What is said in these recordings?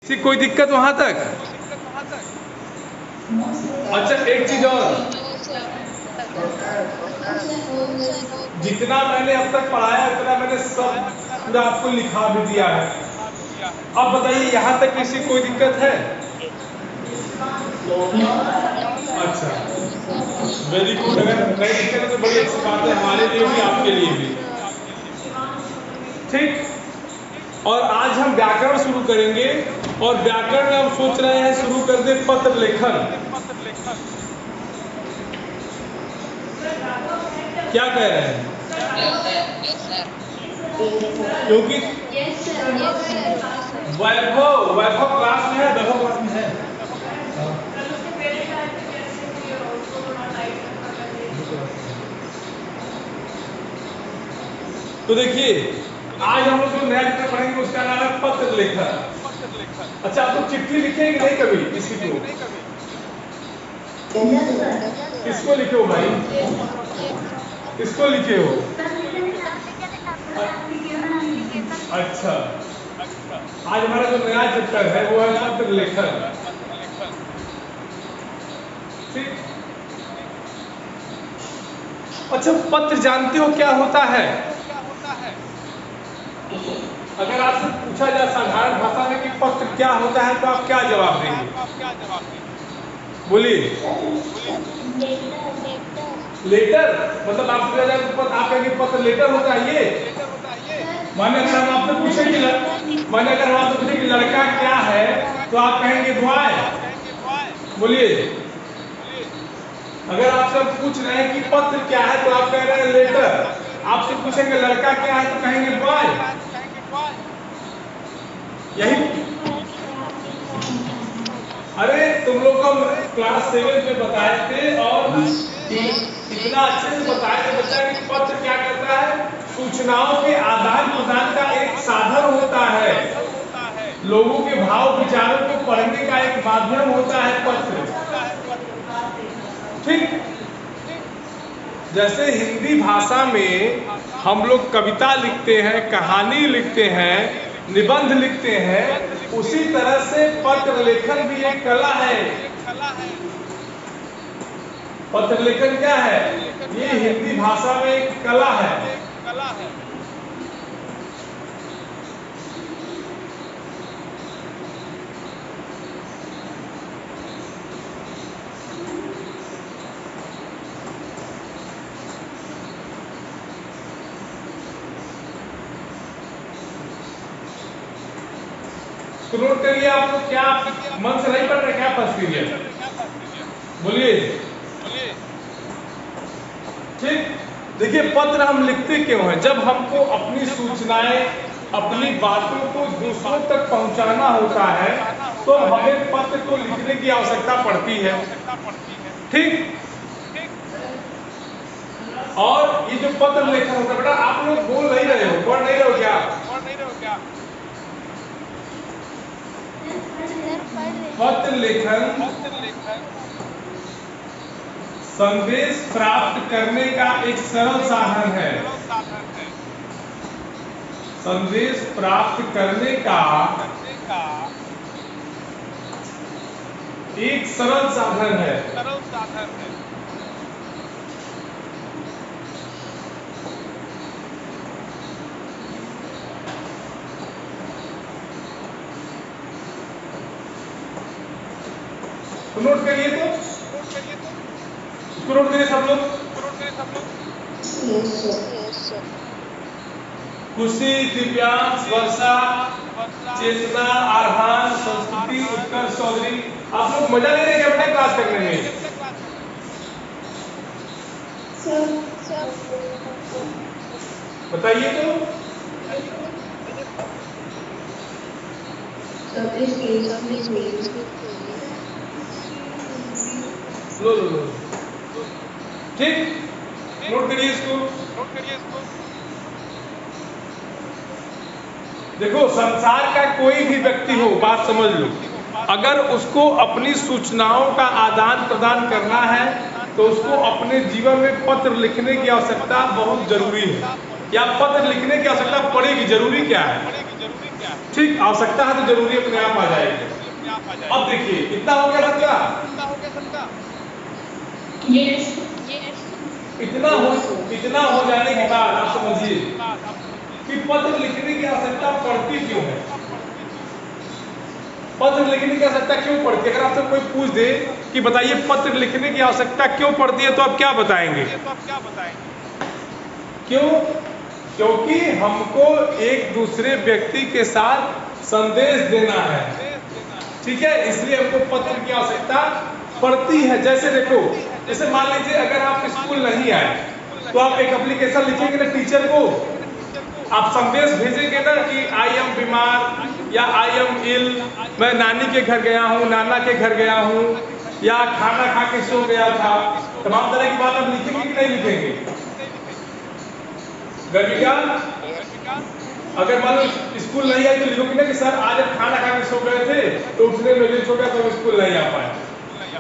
ठीक, कोई दिक्कत वहां तक? अच्छा, एक चीज और, जितना मैंने अब तक पढ़ाया उतना मैंने सब पूरा आपको लिखा भी दिया है। अब बताइए यहाँ तक किसी कोई दिक्कत है? अच्छा, वेरी गुड। अगर नहीं दिक्कत है तो बड़ी अच्छी बात है हमारे लिए भी आपके लिए भी। ठीक, और आज हम व्याकरण शुरू करेंगे और व्याकरण में हम सोच रहे हैं शुरू कर दे पत्र लेखन। क्या कह रहे हैं? क्योंकि वैभव वैभव क्लास में है, वैभव क्लास में है। तो देखिए, आज हम लोग जो नया लेटर पढ़ेंगे उसका नाम है पत्र लेखन। अच्छा, आप लोग चिट्ठी लिखे कि नहीं कभी किसी को? किसको लिखे हो भाई? किसको लिखे हो? अच्छा, आज हमारा जो नया चैप्टर है वो है पत्र लेखन। ठीक, अच्छा, पत्र जानते हो क्या होता है? अगर आपसे पूछा जाए साधारण भाषा में कि पत्र क्या होता है तो आप क्या जवाब देंगे? बोलिए। लेटर, मतलब आप आप कहेंगे पत्र लेटर होता है ये? माने अगर हम आपसे पूछें कि लड़का क्या है तो आप कहेंगे बॉय। बोलिए। अगर आपसे पूछ रहे हैं कि पत्र क्या है तो आप कह रहे हैं लेटर। आपसे पूछेंगे लड़का क्या है तो कहेंगे बॉय। यही। अरे तुम लोग को क्लास 7 में बताए थे और इतना अच्छे से बताया थे बच्चा कि पत्र क्या करता है, सूचनाओं के आदान प्रदान का एक साधन होता है, लोगों के भाव विचारों को पढ़ने का एक माध्यम होता है पत्र। ठीक, जैसे हिंदी भाषा में हम लोग कविता लिखते हैं, कहानी लिखते हैं, निबंध लिखते हैं, उसी तरह से पत्र लेखन भी एक कला है। पत्र लेखन क्या है? ये हिंदी भाषा में एक कला है। तो नोट करिए, आप लोग क्या मन से नहीं पढ़ रहे क्या फर्स्ट पीरियड? बोलिए। ठीक, देखिए पत्र हम लिखते क्यों हैं? जब हमको अपनी सूचनाएं, अपनी बातों को दूसरों तक पहुंचाना होता है तो हमें पत्र को लिखने की आवश्यकता पड़ती है। ठीक, और ये जो पत्र लेखन होता है, बेटा आप लोग बोल नहीं रहे हो, पढ़ नहीं रहे हो क्या? पत्र लेखन संदेश प्राप्त करने का एक सरल साधन है। संदेश प्राप्त करने का एक सरल साधन है। तो नोट करिए, तो नोट करिए सब लोग। खुशी, दिव्यांश, वर्षा, चेतना, आरहान, संस्कृति, उत्कर्ष चौधरी, आप लोग मजा ले रहे हैं क्या बेटा क्लास करने में? बताइए तो। लो। ठीक, नोट करिए इसको। देखो, संसार का कोई भी व्यक्ति हो, बात समझ लो, अगर उसको अपनी सूचनाओं का आदान प्रदान करना है तो उसको अपने जीवन में पत्र लिखने की आवश्यकता बहुत जरूरी है। या पत्र लिखने की आवश्यकता पड़ेगी, जरूरी क्या है? ठीक, आवश्यकता है तो जरूरी अपने आप आ जाएगी। अब देखिए इतना हो गया सबका, इतना हो जाने के बाद आप समझिए कि पत्र लिखने की आवश्यकता पड़ती क्यों है। पत्र लिखने की आवश्यकता क्यों पड़ती है? अगर आपसे कोई पूछ दे कि बताइए पत्र लिखने की आवश्यकता क्यों पड़ती है, तो आप क्या बताएंगे? क्यों? क्योंकि हमको एक दूसरे व्यक्ति के साथ संदेश देना है, ठीक है, इसलिए हमको पत्र की आवश्यकता पड़ती है। जैसे देखो, जैसे मान लीजिए अगर आप स्कूल नहीं आए तो आप एक एप्लीकेशन लिखेंगे ना टीचर को, आप संदेश भेजेंगे ना कि आई एम बीमार या आई एम इल, मैं नानी के घर गया हूँ, नाना के घर गया हूँ, या खाना खा के सो गया था, तमाम तरह की बात आप लिखेंगे कि नहीं लिखेंगे? गर्मिका, अगर मान लो स्कूल नहीं आई तो लिखोगे ना कि सर आज हम खाना खा के सो गए थे तो उठने में लेट हो गया तो स्कूल नहीं आ पाए।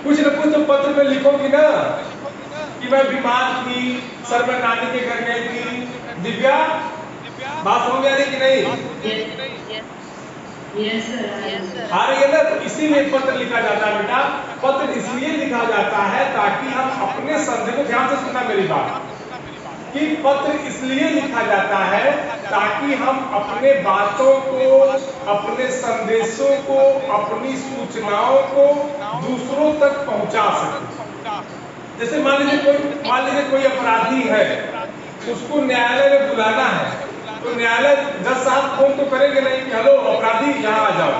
कुछ न कुछ तो पत्र में लिखोगी ना कि मैं बीमार थी, सर मैं नानी के घर गई थी। दिव्या, बात हो गया नहीं कि नहीं? आ रही है ना? तो इसी में पत्र लिखा जाता है बेटा। पत्र इसलिए लिखा जाता है ताकि हम अपने संदेश को, ध्यान से सुनना मेरी बात, कि पत्र इसलिए लिखा जाता है ताकि हम अपने बातों को, अपने संदेशों को, अपनी सूचनाओं को दूसरों तक पहुंचा सकें। जैसे मान लीजिए कोई अपराधी है, उसको न्यायालय में बुलाना है, तो न्यायालय जज साहब फोन तो करेंगे नहीं, हेलो अपराधी यहाँ आ जाओ,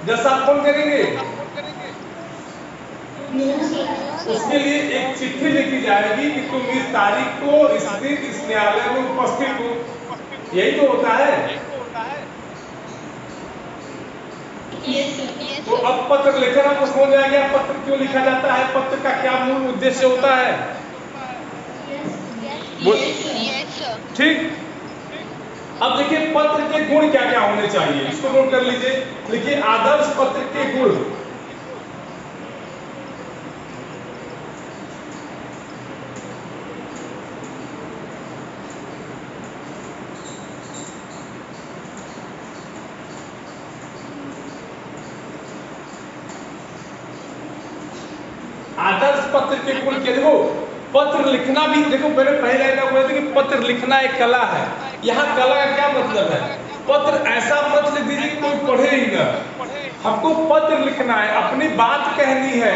जज साहब फोन करेंगे? उसके लिए एक चिट्ठी लिखी जाएगी कि तुम इस तारीख को इस दिन इस न्यायालय में उपस्थित हो। यही तो होता है। तो अब पत्र लेकर आपको समझ आ गया पत्र क्यों लिखा जाता है, पत्र का क्या मूल उद्देश्य होता है? ठीक। अब देखिए पत्र के गुण क्या क्या होने चाहिए, इसको नोट कर लीजिए। लिखिए आदर्श पत्र के गुण। आदर्श पत्र के गुण क्या? देखो पत्र लिखना भी, देखो मैंने पहले लाइन में बोला था कि पत्र लिखना एक कला है। यहाँ कला का क्या मतलब है? पत्र ऐसा मत लिख दीजिए कि कोई पढ़े ही ना। हमको पत्र लिखना है, अपनी बात कहनी है।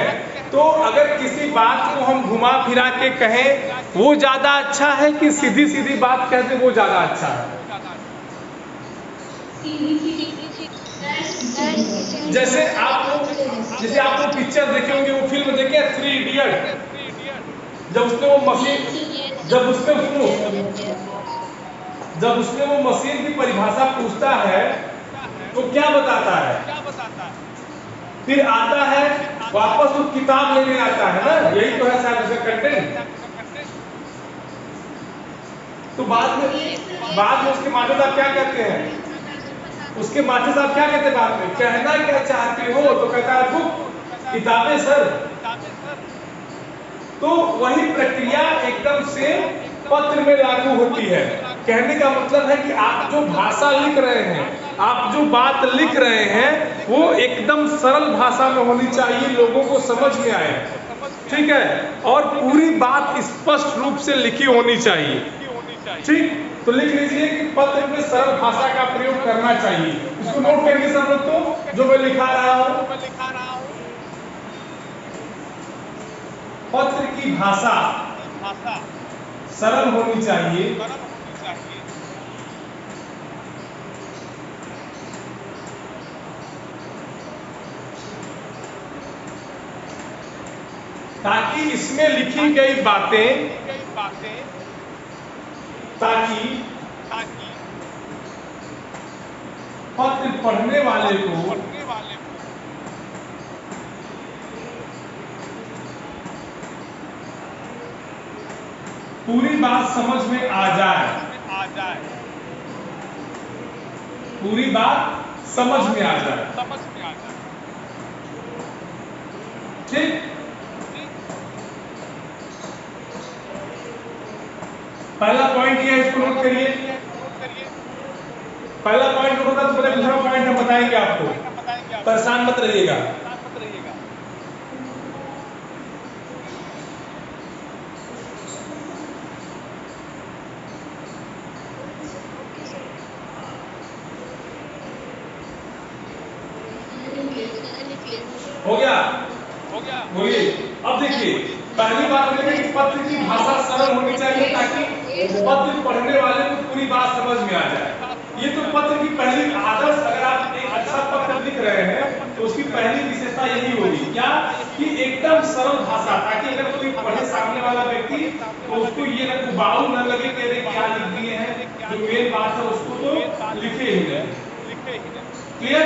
तो अगर किसी बात को हम घुमा फिरा के कहें वो ज्यादा अच्छा है कि सीधी सीधी बात कहते वो ज्यादा अच्छा है? जैसे आपको पिक्चर देखे होंगे, वो फिल्म देखे 3 इडियट, जब उसमें वो मशीन की परिभाषा पूछता है तो क्या बताता है? फिर आता है वापस वो किताब लेने आता है ना, यही तो है शायद उसका कंटेंट। तो बाद में उसके माता साहब क्या कहते हैं? उसके माता साहब क्या कहते हैं बाद में? कहना क्या चाहते हो? तो कहता है बुक, किताबें सर। तो वही प्रक्रिया एकदम से पत्र में लागू होती है। कहने का मतलब है कि आप जो भाषा लिख रहे हैं, आप जो बात लिख रहे हैं, वो एकदम सरल भाषा में होनी चाहिए, लोगों को समझ में आए, ठीक है, और पूरी बात स्पष्ट रूप से लिखी होनी चाहिए। ठीक, तो लिख लीजिए कि पत्र में सरल भाषा का प्रयोग करना चाहिए। इसको नोट करेंगे सब लोग, तो जो मैं लिखा रहा हूं, पत्र की भाषा सरल होनी चाहिए, ताकि इसमें लिखी गई बातें, ताकि पत्र पढ़ने वाले को पूरी बात समझ में आ जाए, पूरी बात समझ में आ जाए। ठीक, पहला पॉइंट ये है, इसको नोट करिए। पहला पॉइंट नोट होगा तो दूसरा पॉइंट हम बताएंगे आपको। परेशान मत रहिएगा। हो गया? बोलिए। अब देखिए, पहली बात हमने कही पत्र की भाषा सरल होनी चाहिए ताकि पत्र पढ़ने वाले को पूरी बात समझ में आ जाए। ये तो पत्र की पहली आदर्श, अगर आप एक अच्छा पत्र लिख रहे हैं तो उसकी पहली विशेषता यही होगी क्या कि एकदम सरल भाषा, ताकि अगर कोई पढ़े सामने वाला व्यक्ति तो उसको ये न उबाऊ न लगे कि अरे क्या लिख दिए हैं, जो मेन बात है उसको तो लिखे ही नहीं। क्लियर?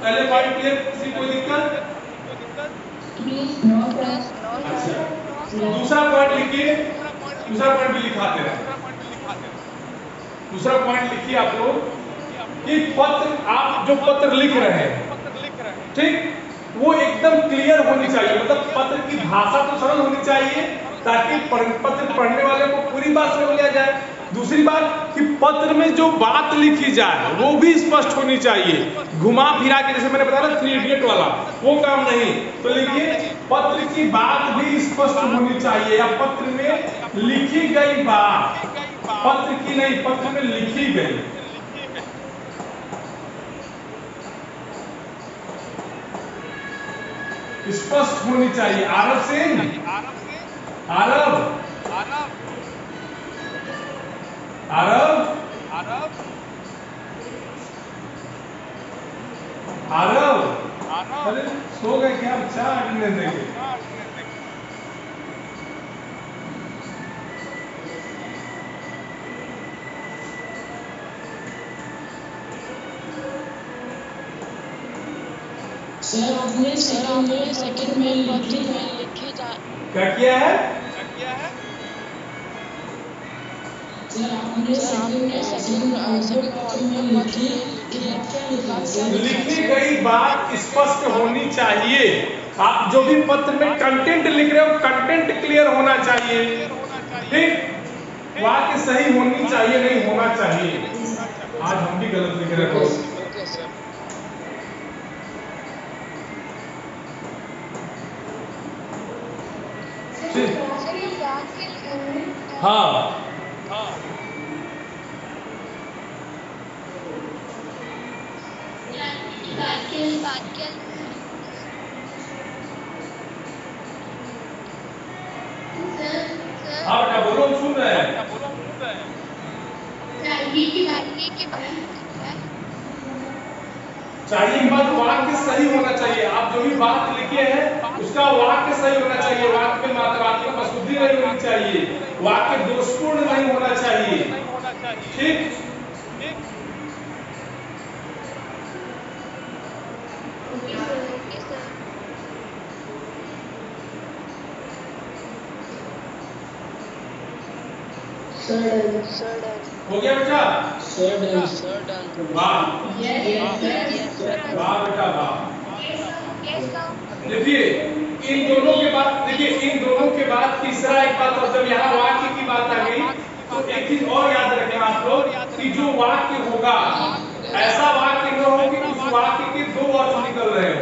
पहले पॉइंट क्लियर? किसी कोई दिक्कत? अच्छा, दूसरा पॉइंट लिखिए। दूसरा पॉइंट भी लिखाते हैं। दूसरा पॉइंट लिखिए आप लोग कि पत्र, आप जो पत्र लिख रहे हैं, ठीक, वो एकदम क्लियर होनी चाहिए। मतलब पत्र की भाषा तो सरल होनी चाहिए ताकि पत्र पढ़ने वाले को पूरी बात समझ में आ जाए। दूसरी बात कि पत्र में जो बात लिखी जाए वो भी स्पष्ट होनी चाहिए। घुमा फिरा के, जैसे मैंने बताया ना 3 इडियट वाला, वो काम नहीं। तो लिखिए पत्र की बात भी स्पष्ट होनी चाहिए, या पत्र में लिखी गई बात, पत्र की नहीं, पत्र में लिखी गई स्पष्ट होनी चाहिए। आरव सिंह, आरव अरे सो गए क्या? अच्छा अटेंडेंस देंगे। सर आपने सेकंड में लिखे जा क्या किया है? सर आपने सेकंड में लिखी गई बात स्पष्ट होनी चाहिए। आप जो भी पत्र में कंटेंट लिख रहे हो, कंटेंट क्लियर होना चाहिए, ठीक, वाक्य सही होनी चाहिए, नहीं होना चाहिए। आज हम भी गलत लिख रहे हो। हाँ, हाँ बेटा बोलो, हम सुन रहे हैं। चाहिए की बात वाक्य सही होना चाहिए। आप जो भी बात लिखे हैं उसका वाक्य सही होना चाहिए। वाक्य में मात्रात्मक अशुद्धि नहीं होनी चाहिए, वाक्य दोषपूर्ण नहीं होना चाहिए, ठीक। हो गया बेटा? वाह वाह बेटा वाह। देखिए इन दोनों के बाद, देखिए इन दोनों के बाद तीसरा एक बात, और जब यहाँ वाक्य की बात आ गई तो एक चीज और याद रखें आप लोग कि जो वाक्य होगा ऐसा वाक्य न हो कि उस वाक्य के दो अर्थ निकल रहे हो।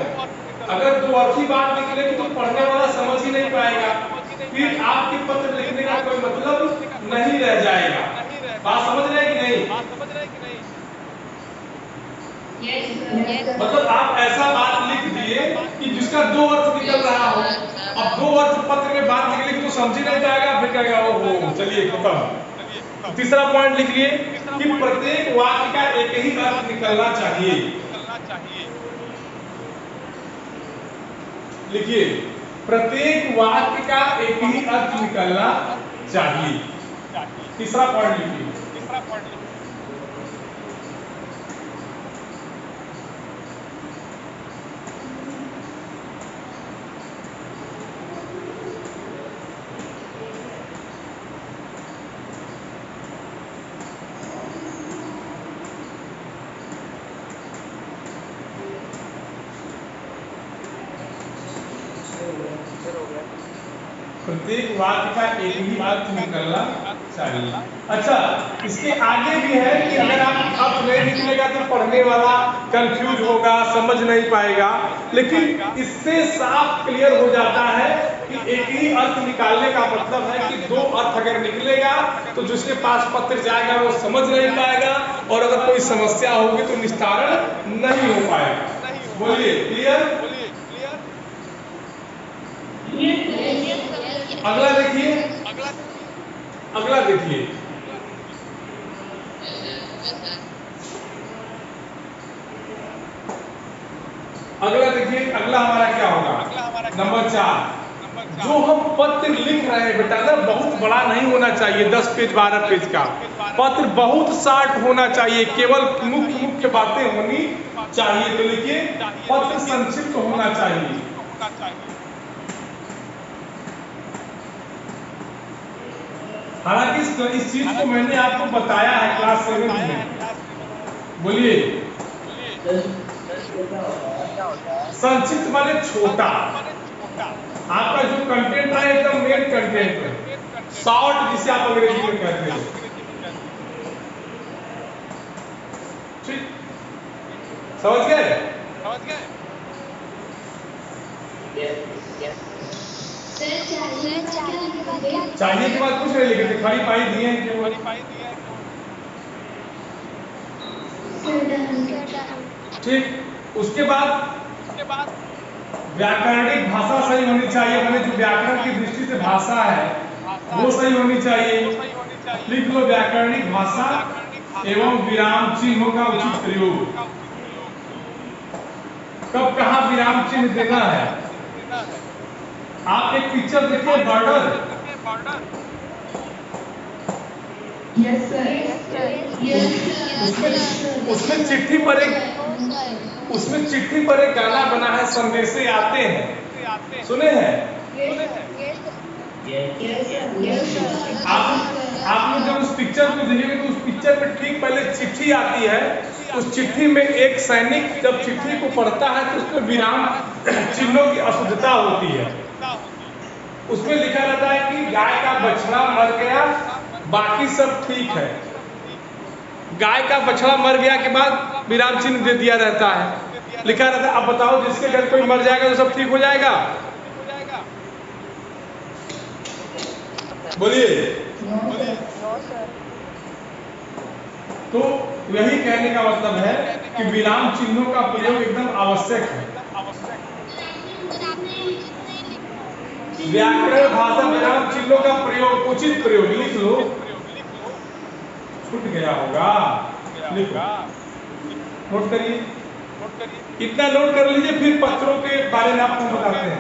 अगर दो अर्थी बात निकलेगी तो पढ़ने वाला समझ ही नहीं पाएगा, फिर आपके पत्र लिखने का कोई मतलब नहीं रह जाएगा। बात समझ रहे हैं कि नहीं? मतलब आप ऐसा बात लिख दिए कि जिसका दो अर्थ निकल रहा हो। अब दो अर्थ पत्र में बात निकलेगी तो समझ ही नहीं पाएगा, फिर कहेगा ओहो चलिए खत्म। तीसरा पॉइंट लिख लिए कि प्रत्येक वाक्य का एक ही अर्थ निकलना चाहिए। लिखिए प्रत्येक वाक्य का एक ही अर्थ निकलना चाहिए। तीसरा पॉइंट लिखिए। प्रत्येक वाक्य का एक ही अर्थ निकलना चाहिए। अच्छा, इसके आगे भी है कि अगर आप अर्थ नहीं निकलेगा तो पढ़ने वाला कंफ्यूज होगा, समझ नहीं पाएगा, लेकिन इससे साफ क्लियर हो जाता है कि एक ही अर्थ निकालने का मतलब है कि दो अर्थ अगर निकलेगा तो जिसके पास पत्र जाएगा वो समझ नहीं पाएगा, और अगर कोई समस्या होगी तो निस्तारण नहीं हो पाएगा। बोलिए क्लियर? अगला देखिए, अगला देखिए, अगला देखिए, अगला हमारा क्या होगा? नंबर 4। जो हम पत्र लिख रहे हैं बेटा ना, बहुत बड़ा नहीं होना चाहिए, 10 पेज 12 पेज का पत्र, बहुत शार्ट होना चाहिए, केवल मुख्य मुख्य बातें होनी चाहिए। तो लिखिए पत्र संक्षिप्त होना चाहिए। हालांकि इस चीज को मैंने आपको बताया है क्लास 7 में। बोलिए, संक्षिप्त माने छोटा, आपका जो कंटेंट है एकदम मेन कंटेंट है, शॉर्ट जिसे आप अंग्रेजी में कहते हैं। ठीक, समझ गए? चाहिए के बाद कुछ नहीं लिखे थे, खड़ी पाई दिए हैं क्यों? ठीक, उसके बाद व्याकरणिक भाषा सही होनी चाहिए, मैंने जो व्याकरण की दृष्टि से भाषा है वो सही होनी चाहिए। लिख लो व्याकरणिक भाषा एवं विराम चिन्हों का उचित प्रयोग। कब कहाँ विराम चिन्ह देना है? आप एक पिक्चर देखिए, बॉर्डर। Yes sir. उसमें चिट्ठी पर एक गाना बना है, संदेशे आते हैं, सुने हैं? आप लोग जब उस पिक्चर को देखेंगे तो उस पिक्चर में ठीक पहले चिट्ठी आती है, उस चिट्ठी में एक सैनिक जब चिट्ठी को पढ़ता है तो उसमें विराम चिन्हों की अशुद्धता होती है। उसमें लिखा रहता है कि गाय का बछड़ा मर गया, बाकी सब ठीक है। गाय का बछड़ा मर गया के बाद विराम चिन्ह दे दिया रहता है, लिखा रहता है। अब बताओ, जिसके घर कोई मर जाएगा तो सब ठीक हो जाएगा? बोलिए। तो यही कहने का मतलब है कि विराम चिन्हों का प्रयोग एकदम आवश्यक है। व्याकरण भाषा विराम चिन्हों का प्रयोग, उचित प्रयोग लिख लो। छूट गया होगा, लिखो, नोट करिए, इतना नोट कर लीजिए, फिर पत्रों के बारे में आपको बताते हैं।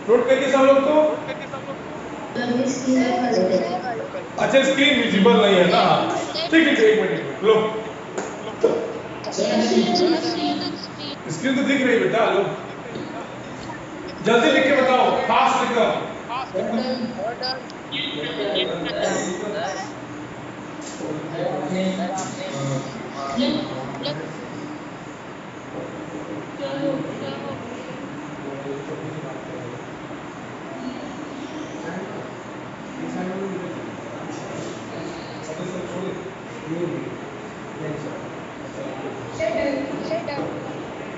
नोट करिए सब लोग। तो अच्छा, स्क्रीन विजिबल नहीं है ना? ठीक है, एक मिनट लो, स्क्रीन तो दिख रही है बेटा, लो जल्दी लिख के बताओ, फास्ट एकदम।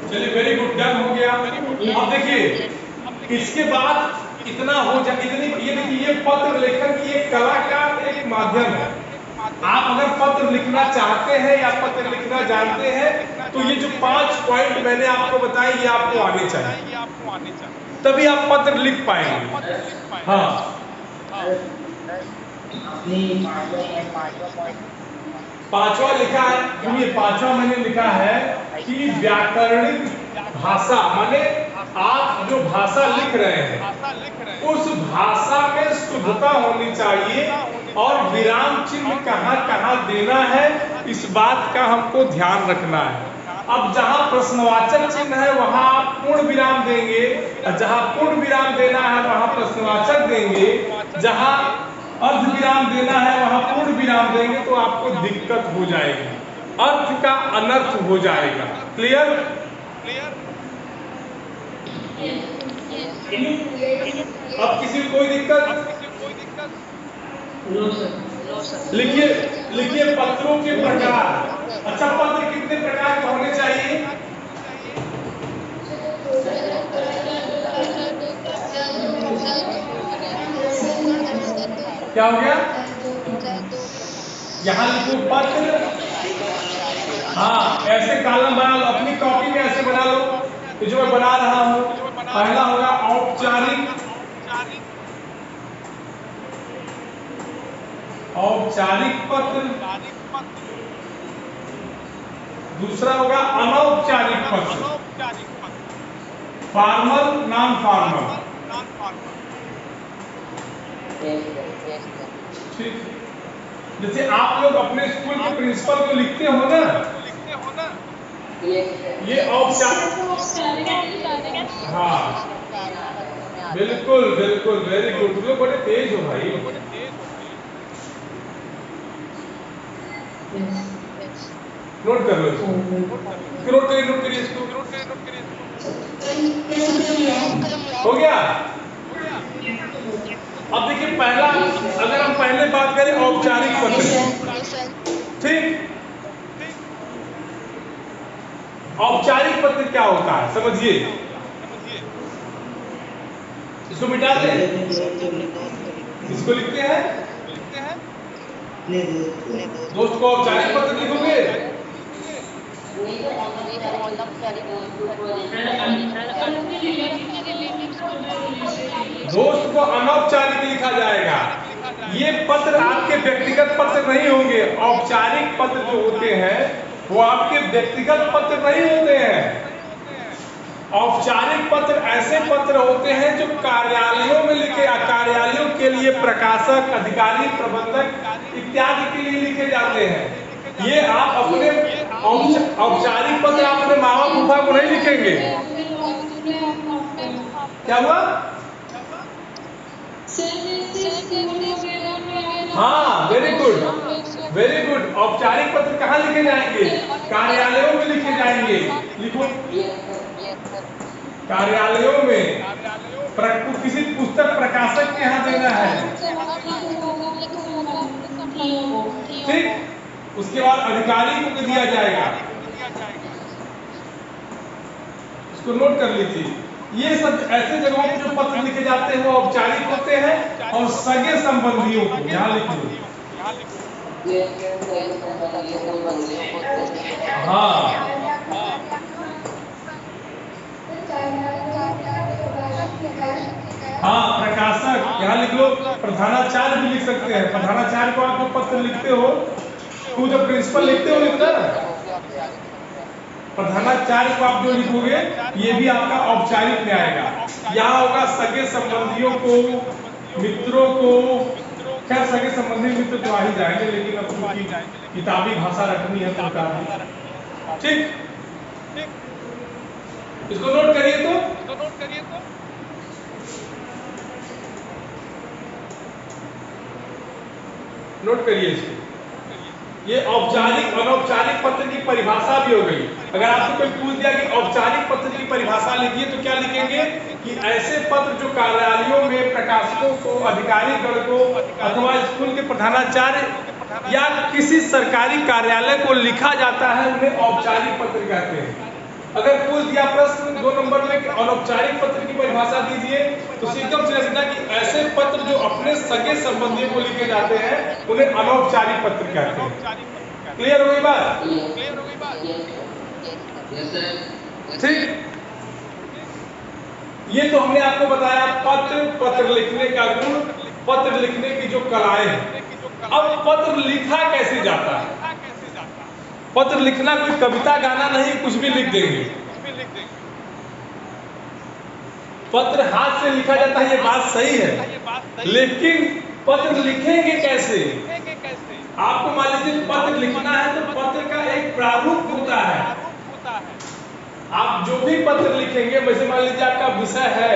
चलिए, वेरी गुड, डन हो गया। अब देखिए, इसके बाद इतना हो जाए, इतनी ये देखिए, ये पत्र लेखन की एक कला का एक माध्यम है। आप अगर पत्र लिखना चाहते हैं या पत्र लिखना जानते हैं तो ये जो 5 पॉइंट मैंने आपको बताए ये आपको आने चाहिए, तभी आप पत्र लिख पाएंगे। हाँ, पांचवा लिखा है, क्योंकि पांचवा मैंने लिखा है कि व्याकरणिक भाषा माने आप जो भाषा लिख रहे हैं उस भाषा में शुद्धता होनी चाहिए, और विराम चिन्ह कहाँ कहाँ देना है इस बात का हमको ध्यान रखना है। अब जहाँ प्रश्नवाचक चिन्ह है वहां आप पूर्ण विराम देंगे, और जहाँ पूर्ण विराम देना है वहां प्रश्नवाचक देंगे, जहाँ अर्ध विराम देना है वहां पूर्ण विराम देंगे, तो आपको दिक्कत हो जाएगी, अर्थ का अनर्थ हो जाएगा। क्लियर? अब किसी को कोई दिक्कत? लिखिए लिखिए पत्रों के प्रकार। अच्छा, पत्र कितने प्रकार के होने चाहिए? क्या हो गया? यहाँ लिखो पत्र। हाँ, ऐसे कॉलम बना लो, अपनी कॉपी में ऐसे बना लो। तो जो मैं बना रहा हूं, पहला होगा औपचारिक। औपचारिक पत्र। दूसरा होगा अनौपचारिक पत्र। Formal, non formal. ठीक। जैसे आप लोग अपने स्कूल के प्रिंसिपल को लिखते हो ना, ये औपचारिक। हाँ, बिल्कुल बिल्कुल, वेरी गुड। तुम लोग बड़े तेज हो भाई। नोट कर लो इसको, नोट करिए इसको। हो गया? अब देखिए, पहला, अगर हम पहले बात करें औपचारिक पत्र, ठीक। औपचारिक पत्र क्या होता है समझिए। इसको मिटा दें, इसको लिखते हैं। दोस्त को औपचारिक पत्र लिखोगे, दोस्त को अनौपचारिक लिखा जाएगा। ये पत्र आपके व्यक्तिगत पत्र नहीं होंगे। औपचारिक पत्र जो होते हैं वो आपके व्यक्तिगत पत्र नहीं होते हैं। औपचारिक पत्र ऐसे पत्र होते हैं जो कार्यालयों में लिखे, कार्यालयों के लिए प्रकाशक, अधिकारी, प्रबंधक इत्यादि के लिए लिखे जाते हैं। ये आप अपने औपचारिक पत्र अपने मामा फूफा को नहीं लिखेंगे। क्या हुआ? हाँ, वेरी गुड, वेरी गुड। औपचारिक पत्र कहाँ लिखे जाएंगे? कार्यालयों में लिखे जाएंगे। लिखो, कार्यालयों में। किसी पुस्तक प्रकाशक के यहाँ देना है, ठीक। उसके बाद अधिकारी को दिया जाएगा। इसको नोट कर लीजिए। ये सब ऐसे जगहों पे जो पत्र लिखे जाते हैं वो औपचारिक होते हैं। और सगे संबंधियों को यहाँ लिख लो। हाँ, हाँ, प्रकाशक यहाँ लिख लो। प्रधानाचार्य भी लिख सकते हैं। प्रधानाचार्य को आप जो पत्र लिखते हो, तो जब प्रिंसिपल लिखते हो लिखना, प्रधानाचार्य को आप जो लिखोगे ये भी आपका औपचारिक में आएगा। यहाँ होगा सगे संबंधियों को, मित्रों को। खैर, सगे संबंधी मित्र तो आ ही जाएंगे, लेकिन अब चूंकि किताबी भाषा रखनी है तो ठीक। इसको नोट करिए तो, नोट करिए इसको। ये औपचारिक अनौपचारिक पत्र की परिभाषा भी हो गई। अगर आपको कोई पूछ दिया कि औपचारिक पत्र की परिभाषा लिखिए, तो क्या लिखेंगे कि ऐसे पत्र जो कार्यालयों में प्रकाशकों को, अधिकारी गण को अथवा स्कूल के प्रधानाचार्य या किसी सरकारी कार्यालय को लिखा जाता है, उन्हें औपचारिक पत्र कहते हैं। अगर पूछ दिया प्रश्न 2 नंबर में कि अनौपचारिक पत्र की परिभाषा दीजिए, तो सीधम से लिखना कि ऐसे पत्र जो अपने सगे संबंधियों को लिखे जाते हैं उन्हें अनौपचारिक पत्र कहते हैं। क्लियर हो गई बात? ठीक। ये तो हमने आपको बताया पत्र लिखने का गुण, पत्र लिखने की जो कलाएं हैं। अब पत्र लिखा कैसे जाता है? पत्र लिखना कोई कविता गाना नहीं, कुछ भी लिख देंगे। पत्र हाथ से लिखा जाता है, ये बात सही है, लेकिन पत्र लिखेंगे कैसे? आपको मान लीजिए पत्र लिखना है तो पत्र का एक प्रारूप होता है। आप जो भी पत्र लिखेंगे, वैसे मान लीजिए आपका विषय है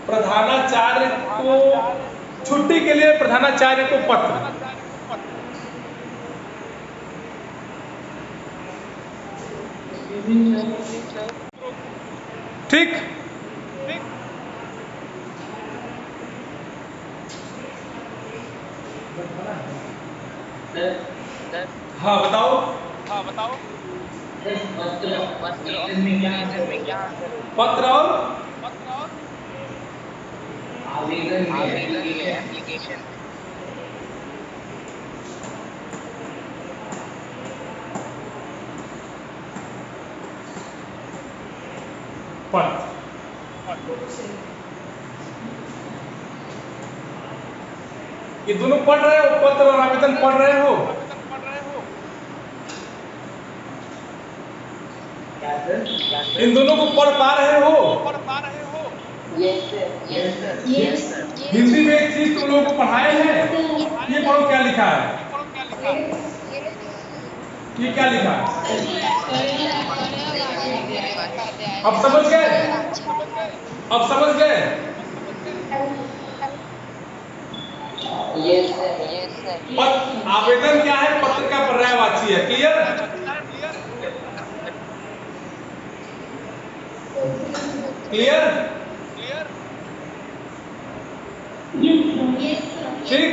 प्रधानाचार्य को छुट्टी के लिए, प्रधानाचार्य को पत्र। ठीक। हाँ बताओ। पत्र और आवेदन में एप्लीकेशन। पत्र। ये दोनों पढ़ रहे हो, पत्र और आवेदन पढ़ रहे हो? इन दोनों को पढ़ पा रहे हो? Yes sir. हिंदी में एक चीज तुम लोगों को पढ़ाए हैं, ये पढ़ो क्या लिखा है। ये क्या लिखा है? अब समझ गए? अब समझ गए? Yes sir. आवेदन क्या है? पत्र का पर्यायवाची है। क्लियर? क्लियर? ठीक।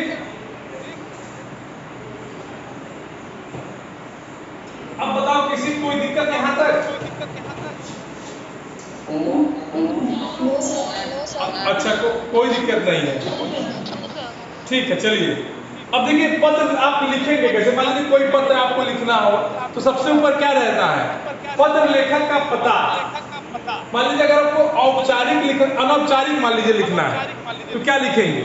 अब बताओ किसी को कोई दिक्कत यहाँ तक? अच्छा, कोई दिक्कत नहीं है। ठीक है, चलिए। अब देखिए पत्र आप लिखेंगे कैसे। मान लीजिए कोई पत्र आपको लिखना हो तो सबसे ऊपर क्या रहता है? पत्र लेखक का पता। मान लीजिए अगर आपको औपचारिक लिख, अनौपचारिक मान लीजिए लिखना है तो क्या लिखेंगे?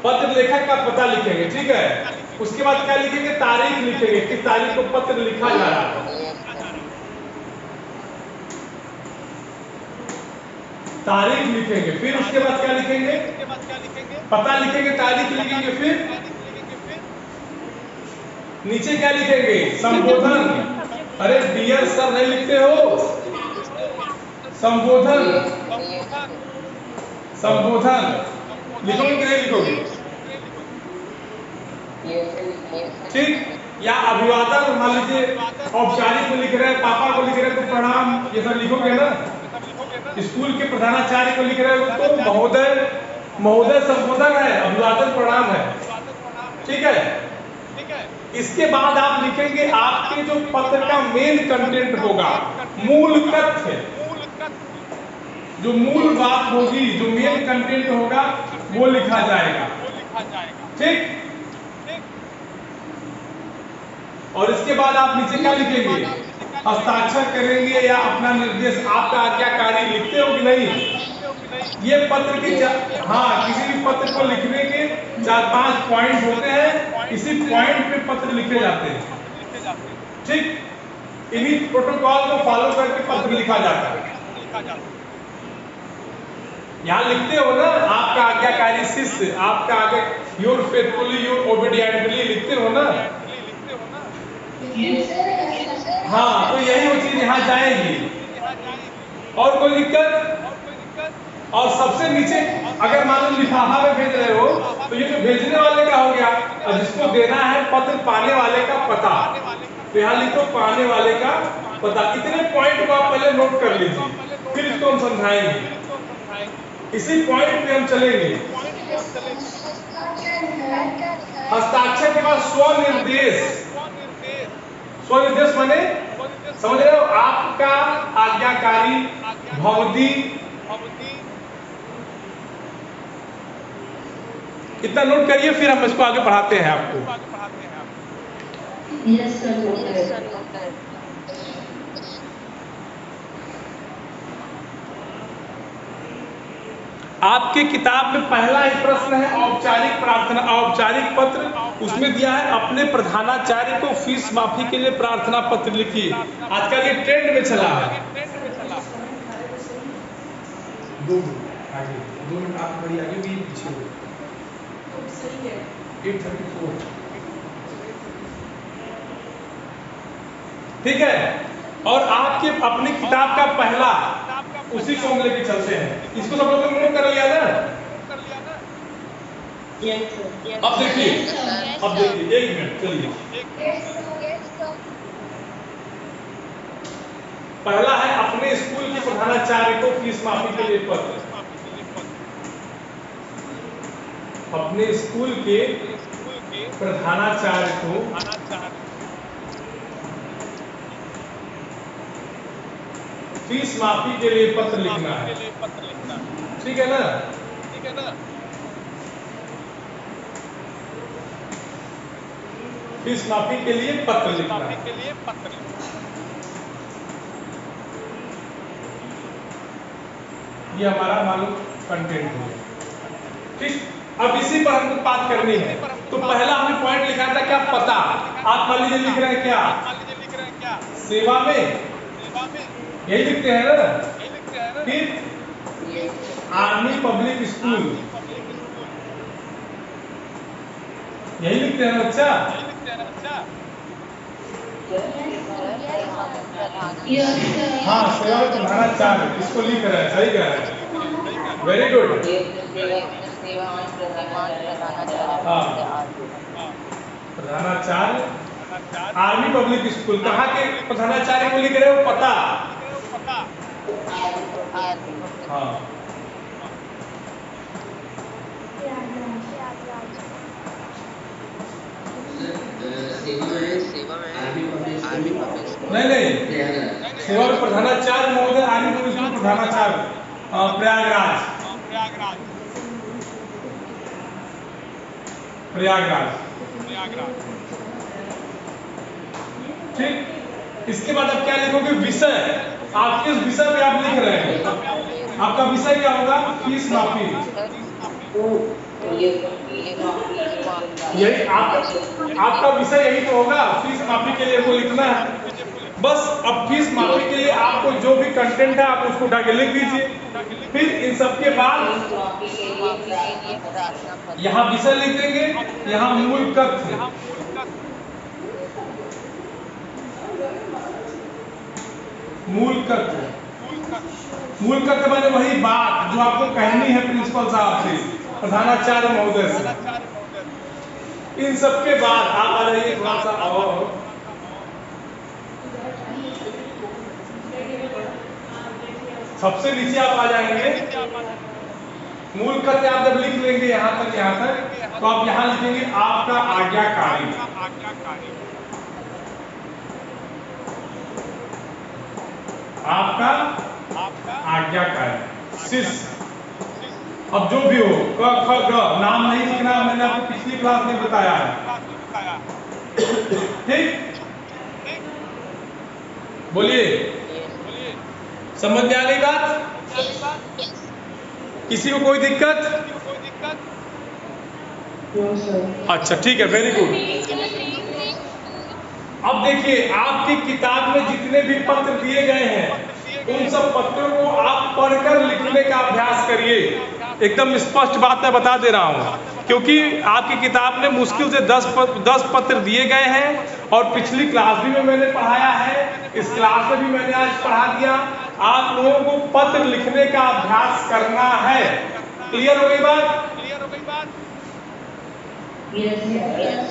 पत्र लेखक का पता लिखेंगे, ठीक है। उसके बाद क्या लिखेंगे? तारीख लिखेंगे, किस तारीख को पत्र लिखा जा रहा है। तारीख लिखेंगे, फिर उसके बाद क्या लिखेंगे? पता लिखेंगे, तारीख लिखेंगे, फिर नीचे क्या लिखेंगे? संबोधन। अरे डियर सर नहीं लिखते हो? संबोधन। संबोधन लिखोगे कि नहीं लिखोगे? ठीक। या अभिवादन मान लीजिए औपचारिक को लिख रहे हैं, पापा को लिख रहे हैं तो प्रणाम, ये सब लिखोगे ना। स्कूल के प्रधानाचार्य को लिख रहे हो तो महोदय। महोदय संबोधन है, अभिवादन प्रणाम है, ठीक है। इसके बाद आप लिखेंगे आपके जो पत्र का मेन कंटेंट होगा, मूल तथ्य, जो मूल बात होगी, जो मेन कंटेंट होगा वो लिखा जाएगा, ठीक। और इसके बाद आप नीचे क्या लिखेंगे? हस्ताक्षर करेंगे या अपना निर्देश, आपका आज्ञाकारी लिखते हो कि नहीं? ये पत्र की हाँ, किसी भी पत्र को लिखने के 4-5 पॉइंट होते हैं, इसी पॉइंट पे पत्र लिखे जाते हैं, ठीक। इन्हीं प्रोटोकॉल को फॉलो करके पत्र लिखा जाता है। यहाँ लिखते हो ना, आपका आज्ञाकारी शिष्य, आपका आगे योर फेथफुली योर ओबीडिएंटली लिखते हो ना। हाँ, तो यही वो चीज यहाँ जाएगी। और कोई दिक्कत? और सबसे नीचे अगर मान लो लिफाफा में भेज रहे हो तो ये जो भेजने वाले का हो गया, और जिसको देना है पत्र पाने वाले का पता, तो यहाँ लिखो पाने वाले का पता। इतने पॉइंट को आप पहले नोट कर लीजिए, फिर इसको हम समझाएंगे। इसी पॉइंट पे हम चलेंगे। हस्ताक्षर के बाद स्वनिर्देश। स्वनिर्देश माने समझ रहे हो? आपका आज्ञाकारी भवती। इतना नोट करिए, फिर हम इसको आगे पढ़ाते हैं आपको। Yes sir. आपके किताब में पहला ही प्रश्न है औपचारिक प्रार्थना, औपचारिक पत्र। उसमें दिया है अपने प्रधानाचार्य को फीस माफी के लिए प्रार्थना पत्र लिखिए। आजकल ये ट्रेंड में चला है। 2 मिनट आप बड़ी आगे भी पीछे हो। 8:34 ठीक है। और आपके अपनी किताब का पहला, उसी को हम लेके चलते हैं। इसको सब लोग नोट कर लिया ना? अब देखिए, अब देखिए, 1 मिनट चलिए। पहला है अपने स्कूल के प्रधानाचार्य को फीस माफी के लिए पत्र। अपने स्कूल के प्रधानाचार्य को फीस माफी के लिए पत्र लिखना है। ठीक है ना? फीस माफी के लिए पत्र लिखना है। ये हमारा मालूम कंटेंट हो। ठीक, अब इसी पर हमको बात करनी है। तो पहला हमने पॉइंट लिखा था क्या? पता। आप मान लीजिए लिख रहे हैं क्या? सेवा में, यही लिखते हैं ना? फिर आर्मी पब्लिक स्कूल, यही लिखते हैं बच्चा? हाँ, सेवा में प्रधानाचार्य, इसको लिख रहे हैं, सही कह रहे हैं, वेरी गुड। हाँ, प्रधानाचार्य आर्मी पब्लिक स्कूल, कहाँ के प्रधानाचार्य को लिख रहे हो? पता। हाँ, नहीं, सेवा में प्रधानाचार्य महोदय, आर्मी पब्लिक स्कूल प्रधानाचार्य प्रयागराज। ठीक, इसके बाद आप क्या लिखोगे? विषय। आप किस विषय पे आप लिख रहे हैं? आपका विषय क्या होगा? फीस माफी। यही आपका विषय यही तो होगा, फीस माफी के लिए वो लिखना है बस। अब फीस माफी के लिए आपको जो भी कंटेंट है आप उसको उठा के लिख दीजिए। फिर इन सब के बाद यहाँ विषय लिख देंगे, यहाँ मूल कथ्य, मूल कथ्य माने वही बात जो आपको कहनी है प्रिंसिपल साहब से, प्रधानाचार्य महोदय से। इन सब के बाद आप आ जाइए थोड़ा सा और सबसे नीचे आप आ जाएंगे। मूल कथ्य आप जब लिख लेंगे यहाँ तक तो आप यहाँ लिखेंगे आपका आज्ञाकारी। आपका आज्ञाकारी शिष्य। अब जो भी हो, क ख ग, नाम नहीं लिखना, मैंने आपको पिछली क्लास में बताया है। ठीक, बोलिए, समझ में आ गई बात? किसी को कोई दिक्कत? अच्छा, ठीक है, वेरी गुड। अब देखिए, आपकी किताब में जितने भी पत्र दिए गए हैं उन सब पत्रों को आप पढ़कर लिखने का अभ्यास करिए। एकदम स्पष्ट बात मैं बता दे रहा हूँ, क्योंकि आपकी किताब में मुश्किल से 10 पत्र दिए गए हैं और पिछली क्लास भी में मैंने पढ़ाया है, इस क्लास में भी मैंने आज पढ़ा दिया। आप लोगों को पत्र लिखने का अभ्यास करना है। क्लियर हो गई बात?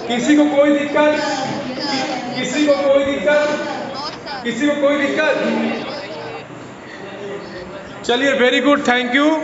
किसी को कोई दिक्कत? किसी को कोई दिक्कत? चलिए, वेरी गुड, थैंक यू।